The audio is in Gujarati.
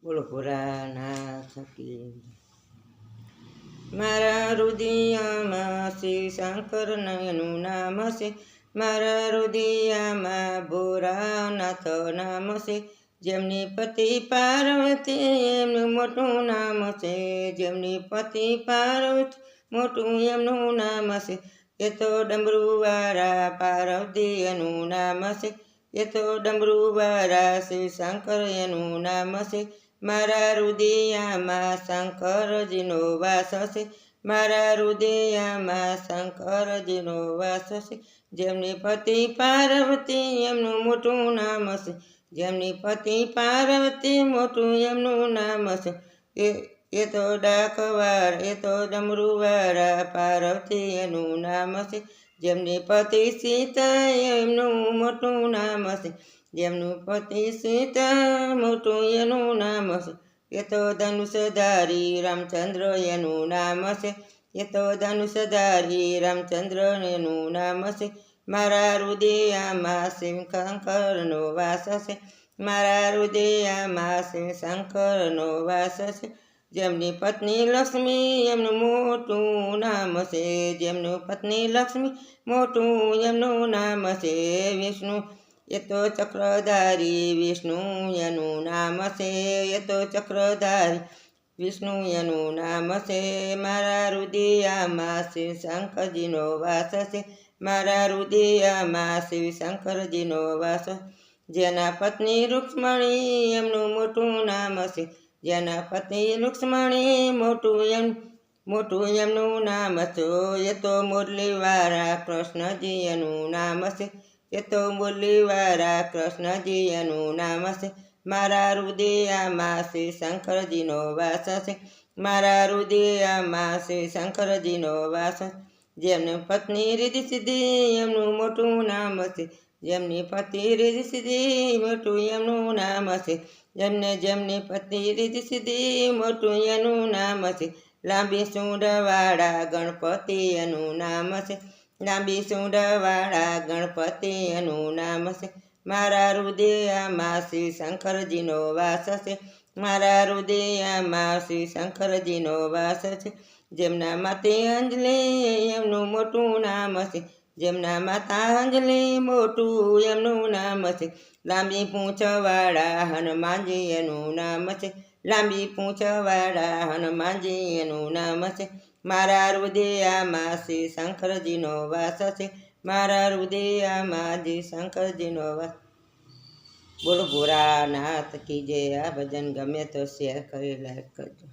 બોલો ભોળાનાથ કી મારા રુદિયામાં શિવ શંકર નયનું નામ છે મારા રુદિયામાં ભોળાનાથ નામ છે જેમની પતિ પાર્વતી એમનું મોટું નામ છે જેમની પતિ પાર્વતી મોટું એમનું નામ છે એ તો ડમરુવાળા પાર્વતી એનું નામ છે એ તો ડમરુવાળા શિવ શંકર એનું નામ છે મારા રુદિયામાં શંકરજીનો વાસ છે મારા રુદિયામાં શંકરજીનો વાસ છે જેમની પતિ પાર્વતી એમનું મોટું નામ છે જેમની પતિ પાર્વતી મોટું એમનું નામ છે એ તો ડાકવાર એ તો ડમરુવાળા પાર્વતી એનું નામ છે જેમની પતિ સીતા એમનું મોટું નામ છે જેમનું પતિ સીતા મોટું એનું નામ છે એ તો ધનુષધારી રામચંદ્ર એનું નામ છે એ તો ધનુષધારી રામચંદ્ર એનું નામ છે મારા રુદિયામાં શિવ શંકરનો વાસ છે મારા રુદિયામાં શિવ શંકરનો વાસ છે જેમની પત્ની લક્ષ્મી એમનું મોટું નામ છે જેમનું પત્ની લક્ષ્મી મોટું એમનું નામ છે વિષ્ણુ એ તો ચક્રધારી વિષ્ણુ એનું નામ છે એ તો ચક્રધારી વિષ્ણુ એનું નામ છે મારા રુદિયામાં શિવ શંકરજીનો વાસ છે મારા રુદિયામાં શિવ શંકરજીનો વાસ જેના પત્ની રૂક્ષ્મણી એમનું મોટું નામ છે જેના પત્ની રૂક્ષ્મણી મોટું એમનું નામ છે એ તો મુરલીવાળા કૃષ્ણજી એનું નામ છે એ તો મુરલીવાળા કૃષ્ણજી એનું નામ છે મારા રુદિયામાં શિવ શંકરજીનો વાસ છે મારા રુદિયામાં શિવ શંકરજીનો વાસ જેમની પત્ની રીધિ સિદ્ધિ એમનું મોટું નામ છે જેમની પતિ રીધિ સિદ્ધિ મોટું એમનું નામ છે જેમની પત્ની રીધિ સિદ્ધિ મોટું એનું નામ છે લાંબી સૂંઢવાળા ગણપતિ એનું નામ છે લાંબી સૂંઢવાળા ગણપતિ એનું નામ છે મારા રુદિયામાં શિવ શંકરજીનો વાસ છે મારા રુદિયામાં શિવ શંકરજીનો વાસ છે જેમના માતા અંજલિ એમનું મોટું નામ છે જેમના માતા અંજલિ મોટું એમનું નામ છે લાંબી પૂંછવાળા હનુમાનજી એનું નામ છે લાંબી પૂંછવાળા હનુમાનજી એનું નામ છે મારા રુદિયામાં શિવ શંકરજીનો વાસ છે મારા રુદિયામાં શિવ શંકરજીનો વાસ બોલો ભોળાનાથ કી જય આ ભજન ગમે તો શેર કરી લાઈક કરજો।